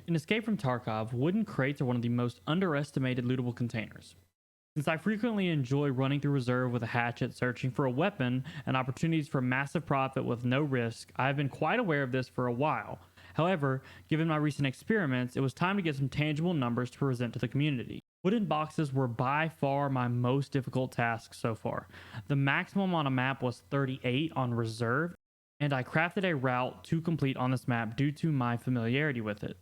In Escape from Tarkov, wooden crates are one of the most underestimated lootable containers. Since I frequently enjoy running through reserve with a hatchet searching for a weapon and opportunities for massive profit with no risk, I have been quite aware of this for a while. However, given my recent experiments, it was time to get some tangible numbers to present to the community. Wooden boxes were by far my most difficult task so far. The maximum on a map was 38 on reserve, and I crafted a route to complete on this map due to my familiarity with it.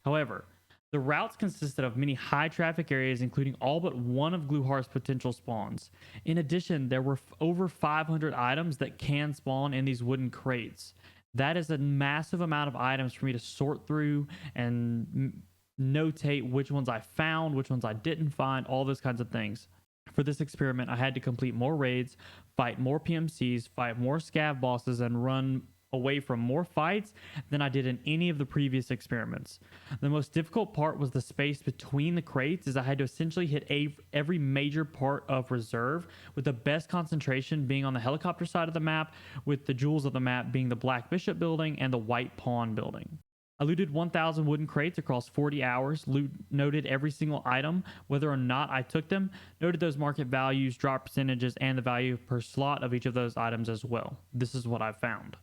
However, the routes consisted of many high traffic areas, including all but one of Gluhar's potential spawns. In addition, there were over 500 items that can spawn in these wooden crates. That is a massive amount of items for me to sort through and notate which ones I found, which ones I didn't find, all those kinds of things. For this experiment, I had to complete more raids, fight more PMCs, fight more scav bosses, and run away from more fights than I did in any of the previous experiments. The most difficult part was the space between the crates, as I had to essentially hit every major part of reserve, with the best concentration being on the helicopter side of the map, with the jewels of the map being the Black Bishop building and the White Pawn building. I looted 1,000 wooden crates across 40 hours, noted every single item, whether or not I took them, noted those market values, drop percentages, and the value per slot of each of those items as well. This is what I found.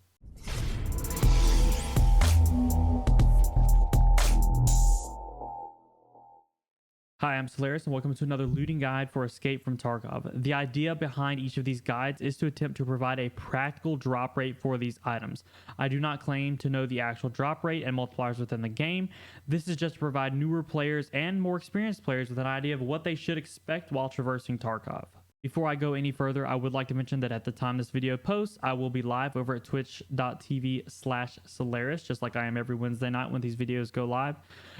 Hi, I'm Solaris, and welcome to another looting guide for Escape from Tarkov. The idea behind each of these guides is to attempt to provide a practical drop rate for these items. I do not claim to know the actual drop rate and multipliers within the game. This is just to provide newer players and more experienced players with an idea of what they should expect while traversing Tarkov. Before I go any further, I would like to mention that at the time this video posts, I will be live over at twitch.tv/Solaris, just like I am every Wednesday night when these videos go live.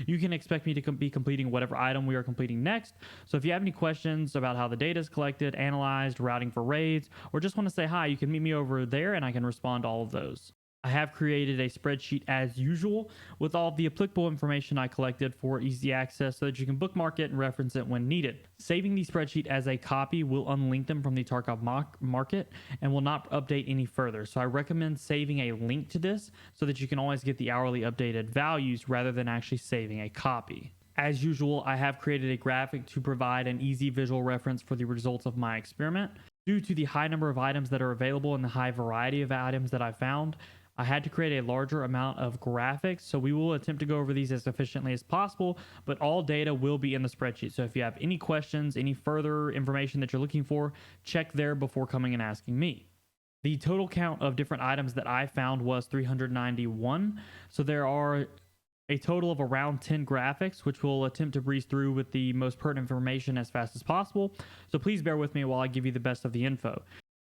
You can expect me to be completing whatever item we are completing next. So if you have any questions about how the data is collected, analyzed, routing for raids, or just want to say hi, you can meet me over there and I can respond to all of those. I have created a spreadsheet as usual with all of the applicable information I collected for easy access so that you can bookmark it and reference it when needed. Saving the spreadsheet as a copy will unlink them from the Tarkov market and will not update any further. So I recommend saving a link to this so that you can always get the hourly updated values rather than actually saving a copy. As usual, I have created a graphic to provide an easy visual reference for the results of my experiment. Due to the high number of items that are available and the high variety of items that I found, I had to create a larger amount of graphics, so we will attempt to go over these as efficiently as possible, but all data will be in the spreadsheet. So if you have any questions, any further information that you're looking for, check there before coming and asking me. The total count of different items that I found was 391, so there are a total of around 10 graphics, which we'll attempt to breeze through with the most pertinent information as fast as possible. So please bear with me while I give you the best of the info.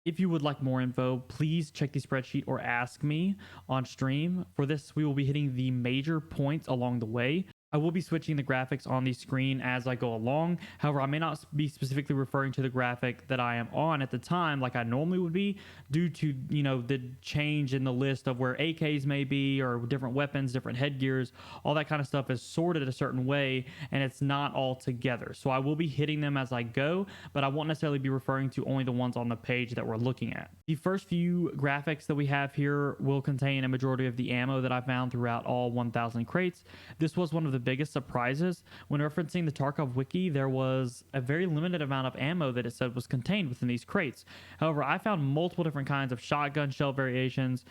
If you would like more info, please check the spreadsheet or ask me on stream. For this, we will be hitting the major points along the way. I will be switching the graphics on the screen as I go along. However, I may not be specifically referring to the graphic that I am on at the time like I normally would be due to, the change in the list of where AKs may be or different weapons, different headgears, all that kind of stuff is sorted a certain way and it's not all together. So I will be hitting them as I go, but I won't necessarily be referring to only the ones on the page that we're looking at. The first few graphics that we have here will contain a majority of the ammo that I found throughout all 1,000 crates. This was one of the biggest surprises. When referencing the Tarkov wiki, there was a very limited amount of ammo that it said was contained within these crates. However, I found multiple different kinds of shotgun shell variations,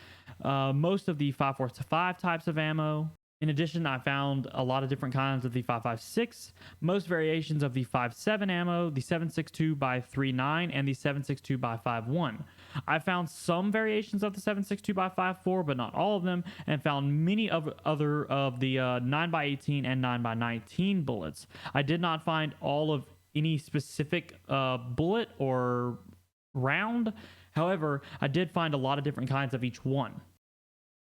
most of the 5.45 types of ammo. In addition, I found a lot of different kinds of the 5.56, most variations of the 5.7 ammo, the 7.62 by 3.9, and the 7.62 by 5.1. I found some variations of the 7.62 by 5.4, but not all of them, and found many other of the 9x18 and 9x19 bullets. I did not find all of any specific bullet or round. However, I did find a lot of different kinds of each one.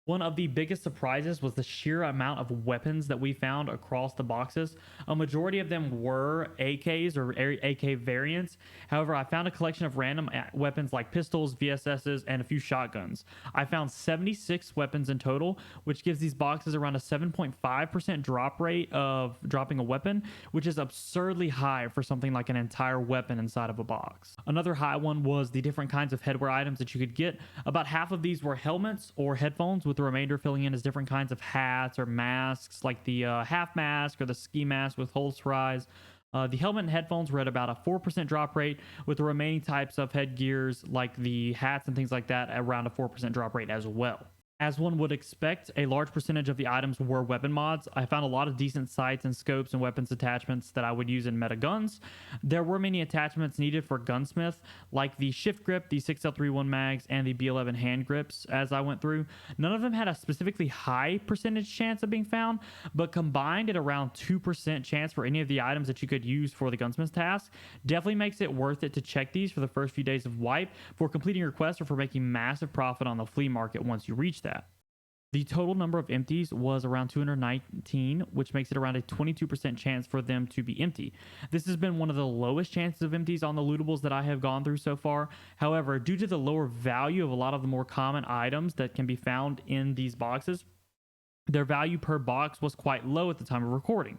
One of the biggest surprises was the sheer amount of weapons that we found across the boxes. A majority of them were AKs or AK variants. However, I found a collection of random weapons like pistols, VSSs, and a few shotguns. I found 76 weapons in total, which gives these boxes around a 7.5% drop rate of dropping a weapon, which is absurdly high for something like an entire weapon inside of a box. Another high one was the different kinds of headwear items that you could get. About half of these were helmets or headphones with with the remainder filling in as different kinds of hats or masks, like the half mask or the ski mask with holsterized. The helmet and headphones were at about a 4% drop rate, with the remaining types of headgears, like the hats and things like that, around a 4% drop rate as well. As one would expect, a large percentage of the items were weapon mods. I found a lot of decent sights and scopes and weapons attachments that I would use in meta guns. There were many attachments needed for gunsmith, like the shift grip, the 6L31 mags, and the B11 hand grips as I went through. None of them had a specifically high percentage chance of being found, but combined at around 2% chance for any of the items that you could use for the gunsmith task. Definitely makes it worth it to check these for the first few days of wipe for completing your quest or for making massive profit on the flea market once you reach that. The total number of empties was around 219, which makes it around a 22% chance for them to be empty. This has been one of the lowest chances of empties on the lootables that I have gone through so far. However, due to the lower value of a lot of the more common items that can be found in these boxes, their value per box was quite low at the time of recording.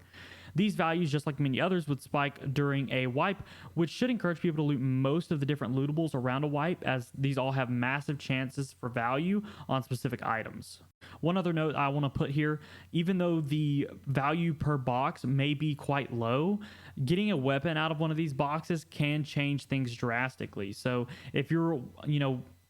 These values, just like many others, would spike during a wipe, which should encourage people to loot most of the different lootables around a wipe, as these all have massive chances for value on specific items. One other note I want to put here, even though the value per box may be quite low, getting a weapon out of one of these boxes can change things drastically. So if you're,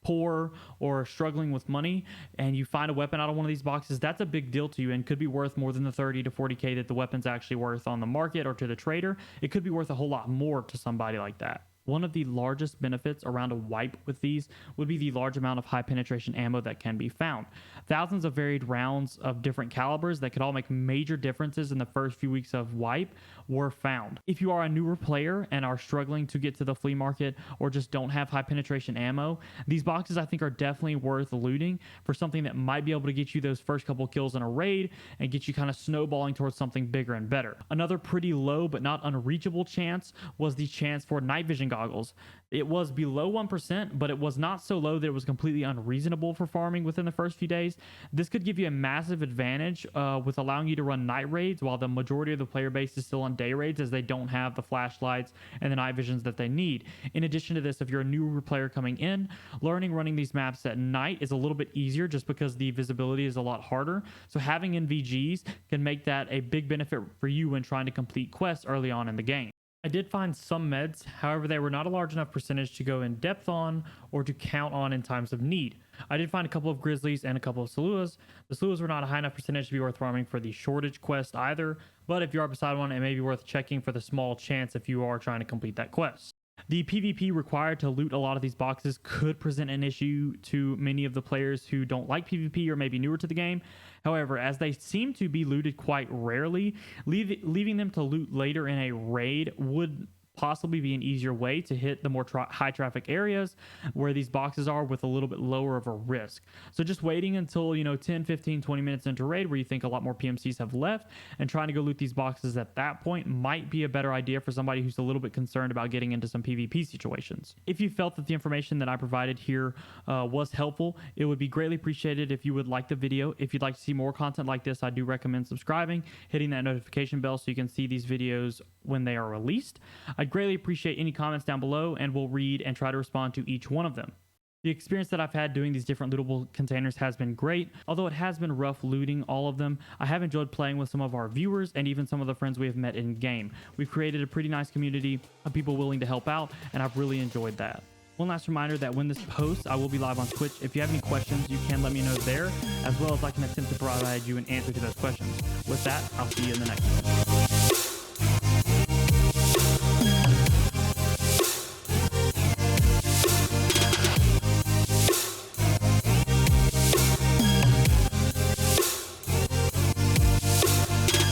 poor or struggling with money and you find a weapon out of one of these boxes, that's a big deal to you and could be worth more than the 30 to 40k that the weapon's actually worth on the market or to the trader. It could be worth a whole lot more to somebody like that. One of the largest benefits around a wipe with these would be the large amount of high penetration ammo that can be found. Thousands of varied rounds of different calibers that could all make major differences in the first few weeks of wipe were found. If you are a newer player and are struggling to get to the flea market or just don't have high penetration ammo, these boxes I think are definitely worth looting for something that might be able to get you those first couple kills in a raid and get you kind of snowballing towards something bigger and better. Another pretty low but not unreachable chance was the chance for night vision goggles. It was below 1%, but it was not so low that it was completely unreasonable for farming within the first few days. This could give you a massive advantage with allowing you to run night raids while the majority of the player base is still on day raids, as they don't have the flashlights and the night visions that they need. In addition to this, if you're a newer player coming in, running these maps at night is a little bit easier just because the visibility is a lot harder. So having NVGs can make that a big benefit for you when trying to complete quests early on in the game. I did find some meds, however, they were not a large enough percentage to go in depth on or to count on in times of need. I did find a couple of grizzlies and a couple of saluas. The saluas were not a high enough percentage to be worth farming for the shortage quest either, but if you are beside one, it may be worth checking for the small chance if you are trying to complete that quest. The PvP required to loot a lot of these boxes could present an issue to many of the players who don't like PvP or maybe newer to the game. However, as they seem to be looted quite rarely, leaving them to loot later in a raid would possibly be an easier way to hit the more high traffic areas where these boxes are with a little bit lower of a risk. So just waiting until 10, 15, 20 minutes into raid where you think a lot more PMCs have left and trying to go loot these boxes at that point might be a better idea for somebody who's a little bit concerned about getting into some PvP situations. If you felt that the information that I provided here was helpful, it would be greatly appreciated if you would like the video. If you'd like to see more content like this, I do recommend subscribing, hitting that notification bell so you can see these videos when they are released. I'd greatly appreciate any comments down below, and we'll read and try to respond to each one of them. The experience that I've had doing these different lootable containers has been great. Although it has been rough looting all of them, I have enjoyed playing with some of our viewers and even some of the friends we have met in game. We've created a pretty nice community of people willing to help out, and I've really enjoyed that. One last reminder that when this posts, I will be live on Twitch. If you have any questions, you can let me know there, as well as I can attempt to provide you an answer to those questions. With that, I'll see you in the next one.